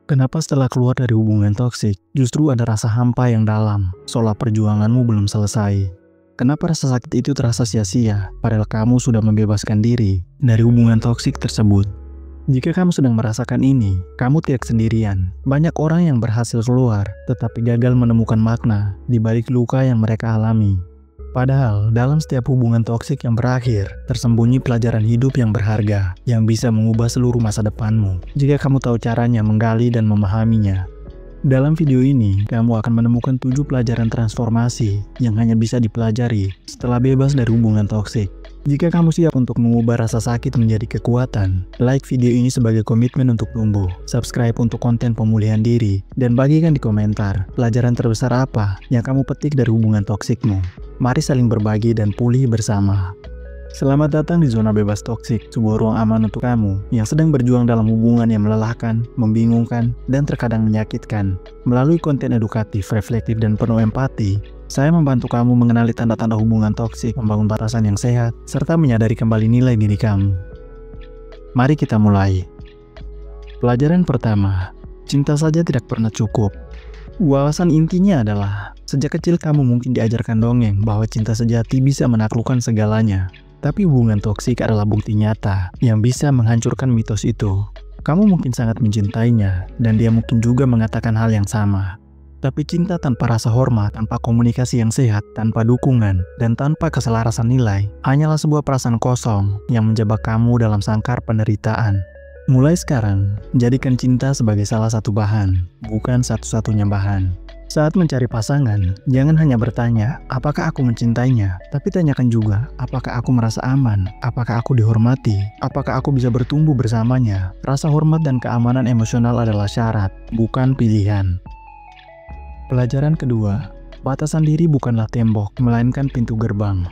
Kenapa setelah keluar dari hubungan toksik, justru ada rasa hampa yang dalam, seolah perjuanganmu belum selesai? Kenapa rasa sakit itu terasa sia-sia, padahal kamu sudah membebaskan diri dari hubungan toksik tersebut? Jika kamu sedang merasakan ini, kamu tidak sendirian. Banyak orang yang berhasil keluar, tetapi gagal menemukan makna di balik luka yang mereka alami. Padahal, dalam setiap hubungan toksik yang berakhir, tersembunyi pelajaran hidup yang berharga, yang bisa mengubah seluruh masa depanmu, jika kamu tahu caranya menggali dan memahaminya. Dalam video ini, kamu akan menemukan 7 pelajaran transformasi yang hanya bisa dipelajari setelah bebas dari hubungan toksik. Jika kamu siap untuk mengubah rasa sakit menjadi kekuatan, like video ini sebagai komitmen untuk tumbuh, subscribe untuk konten pemulihan diri, dan bagikan di komentar pelajaran terbesar apa yang kamu petik dari hubungan toksikmu. Mari saling berbagi dan pulih bersama. Selamat datang di Zona Bebas Toksik, sebuah ruang aman untuk kamu yang sedang berjuang dalam hubungan yang melelahkan, membingungkan, dan terkadang menyakitkan. Melalui konten edukatif, reflektif, dan penuh empati, saya membantu kamu mengenali tanda-tanda hubungan toksik, membangun batasan yang sehat, serta menyadari kembali nilai diri kamu. Mari kita mulai. Pelajaran pertama, cinta saja tidak pernah cukup. Wawasan intinya adalah, sejak kecil kamu mungkin diajarkan dongeng bahwa cinta sejati bisa menaklukkan segalanya. Tapi hubungan toksik adalah bukti nyata yang bisa menghancurkan mitos itu. Kamu mungkin sangat mencintainya, dan dia mungkin juga mengatakan hal yang sama. Tapi cinta tanpa rasa hormat, tanpa komunikasi yang sehat, tanpa dukungan, dan tanpa keselarasan nilai, hanyalah sebuah perasaan kosong yang menjebak kamu dalam sangkar penderitaan. Mulai sekarang, jadikan cinta sebagai salah satu bahan, bukan satu-satunya bahan. Saat mencari pasangan, jangan hanya bertanya, apakah aku mencintainya? Tapi tanyakan juga, apakah aku merasa aman? Apakah aku dihormati? Apakah aku bisa bertumbuh bersamanya? Rasa hormat dan keamanan emosional adalah syarat, bukan pilihan. Pelajaran kedua, batasan diri bukanlah tembok, melainkan pintu gerbang.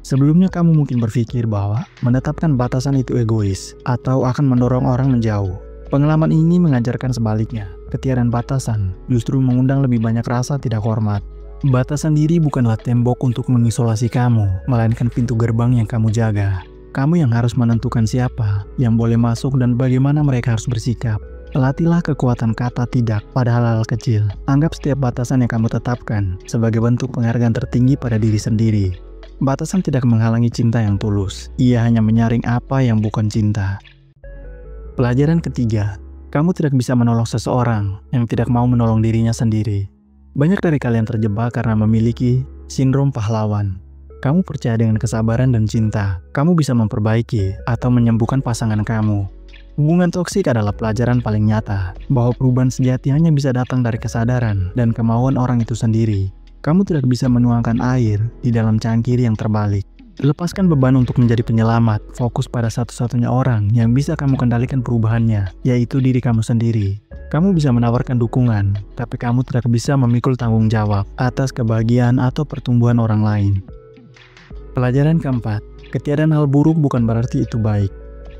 Sebelumnya kamu mungkin berpikir bahwa menetapkan batasan itu egois atau akan mendorong orang menjauh. Pengalaman ini mengajarkan sebaliknya. Ketiadaan batasan justru mengundang lebih banyak rasa tidak hormat. Batasan diri bukanlah tembok untuk mengisolasi kamu, melainkan pintu gerbang yang kamu jaga. Kamu yang harus menentukan siapa yang boleh masuk dan bagaimana mereka harus bersikap. Latihlah kekuatan kata tidak pada hal-hal kecil. Anggap setiap batasan yang kamu tetapkan sebagai bentuk penghargaan tertinggi pada diri sendiri. Batasan tidak menghalangi cinta yang tulus. Ia hanya menyaring apa yang bukan cinta. Pelajaran ketiga, kamu tidak bisa menolong seseorang yang tidak mau menolong dirinya sendiri. Banyak dari kalian terjebak karena memiliki sindrom pahlawan. Kamu percaya dengan kesabaran dan cinta, kamu bisa memperbaiki atau menyembuhkan pasangan kamu. Hubungan toksik adalah pelajaran paling nyata, bahwa perubahan sejati hanya bisa datang dari kesadaran dan kemauan orang itu sendiri. Kamu tidak bisa menuangkan air di dalam cangkir yang terbalik. Lepaskan beban untuk menjadi penyelamat, fokus pada satu-satunya orang yang bisa kamu kendalikan perubahannya, yaitu diri kamu sendiri. Kamu bisa menawarkan dukungan, tapi kamu tidak bisa memikul tanggung jawab atas kebahagiaan atau pertumbuhan orang lain. Pelajaran keempat, ketiadaan hal buruk bukan berarti itu baik.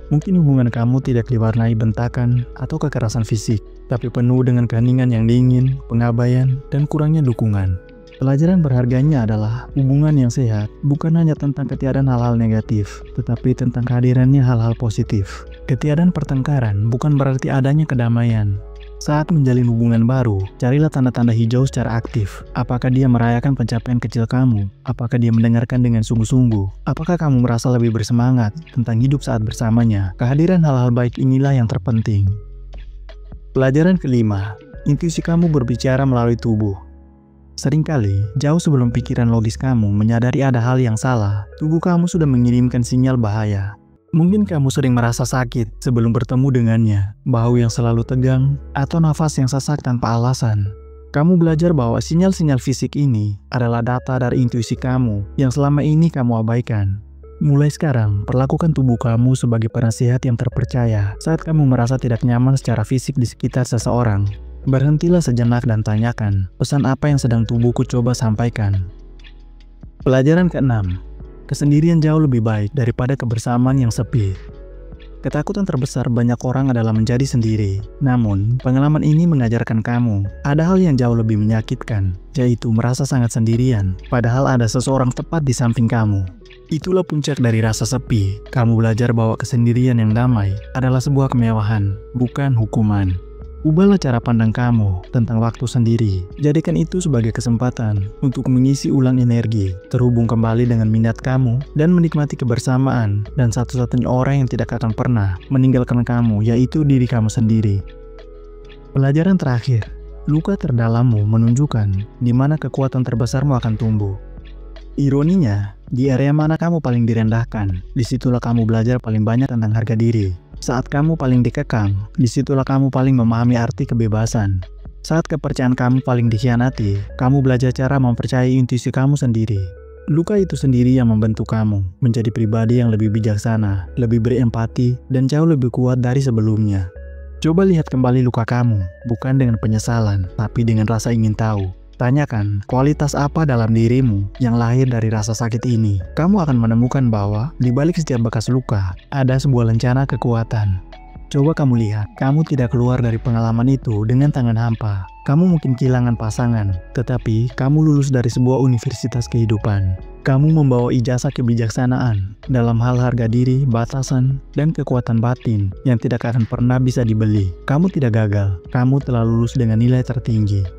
Mungkin hubungan kamu tidak diwarnai bentakan atau kekerasan fisik, tapi penuh dengan keheningan yang dingin, pengabaian, dan kurangnya dukungan. Pelajaran berharganya adalah hubungan yang sehat bukan hanya tentang ketiadaan hal-hal negatif, tetapi tentang kehadirannya hal-hal positif. Ketiadaan pertengkaran bukan berarti adanya kedamaian. Saat menjalin hubungan baru, carilah tanda-tanda hijau secara aktif. Apakah dia merayakan pencapaian kecil kamu? Apakah dia mendengarkan dengan sungguh-sungguh? Apakah kamu merasa lebih bersemangat tentang hidup saat bersamanya? Kehadiran hal-hal baik inilah yang terpenting. Pelajaran kelima, intuisi kamu berbicara melalui tubuh. Seringkali, jauh sebelum pikiran logis kamu menyadari ada hal yang salah, tubuh kamu sudah mengirimkan sinyal bahaya. Mungkin kamu sering merasa sakit sebelum bertemu dengannya, bahu yang selalu tegang, atau nafas yang sesak tanpa alasan. Kamu belajar bahwa sinyal-sinyal fisik ini adalah data dari intuisi kamu yang selama ini kamu abaikan. Mulai sekarang, perlakukan tubuh kamu sebagai penasihat yang terpercaya saat kamu merasa tidak nyaman secara fisik di sekitar seseorang. Berhentilah sejenak dan tanyakan, pesan apa yang sedang tubuhku coba sampaikan. Pelajaran keenam, kesendirian jauh lebih baik daripada kebersamaan yang sepi. Ketakutan terbesar banyak orang adalah menjadi sendiri. Namun, pengalaman ini mengajarkan kamu, ada hal yang jauh lebih menyakitkan, yaitu merasa sangat sendirian, padahal ada seseorang tepat di samping kamu. Itulah puncak dari rasa sepi. Kamu belajar bahwa kesendirian yang damai adalah sebuah kemewahan, bukan hukuman. Ubahlah cara pandang kamu tentang waktu sendiri. Jadikan itu sebagai kesempatan untuk mengisi ulang energi, terhubung kembali dengan minat kamu, dan menikmati kebersamaan dan satu-satunya orang yang tidak akan pernah meninggalkan kamu, yaitu diri kamu sendiri. Pelajaran terakhir, luka terdalammu menunjukkan di mana kekuatan terbesarmu akan tumbuh. Ironinya, di area mana kamu paling direndahkan, disitulah kamu belajar paling banyak tentang harga diri. Saat kamu paling dikekang, disitulah kamu paling memahami arti kebebasan. Saat kepercayaan kamu paling dikhianati, kamu belajar cara mempercayai intuisi kamu sendiri. Luka itu sendiri yang membentuk kamu menjadi pribadi yang lebih bijaksana, lebih berempati, dan jauh lebih kuat dari sebelumnya. Coba lihat kembali luka kamu, bukan dengan penyesalan, tapi dengan rasa ingin tahu. Tanyakan, kualitas apa dalam dirimu yang lahir dari rasa sakit ini? Kamu akan menemukan bahwa di balik setiap bekas luka, ada sebuah lencana kekuatan. Coba kamu lihat, kamu tidak keluar dari pengalaman itu dengan tangan hampa. Kamu mungkin kehilangan pasangan, tetapi kamu lulus dari sebuah universitas kehidupan. Kamu membawa ijazah kebijaksanaan dalam hal harga diri, batasan, dan kekuatan batin yang tidak akan pernah bisa dibeli. Kamu tidak gagal, kamu telah lulus dengan nilai tertinggi.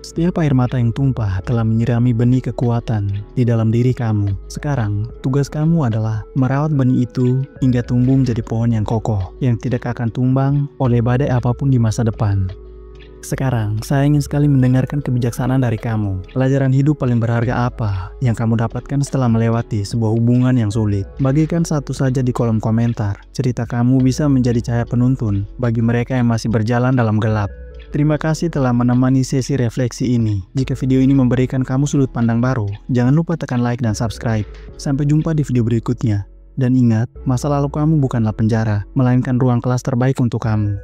Setiap air mata yang tumpah telah menyirami benih kekuatan di dalam diri kamu. Sekarang, tugas kamu adalah merawat benih itu hingga tumbuh menjadi pohon yang kokoh, yang tidak akan tumbang oleh badai apapun di masa depan. Sekarang, saya ingin sekali mendengarkan kebijaksanaan dari kamu. Pelajaran hidup paling berharga apa yang kamu dapatkan setelah melewati sebuah hubungan yang sulit? Bagikan satu saja di kolom komentar. Cerita kamu bisa menjadi cahaya penuntun bagi mereka yang masih berjalan dalam gelap. Terima kasih telah menemani sesi refleksi ini. Jika video ini memberikan kamu sudut pandang baru, jangan lupa tekan like dan subscribe. Sampai jumpa di video berikutnya. Dan ingat, masa lalu kamu bukanlah penjara, melainkan ruang kelas terbaik untuk kamu.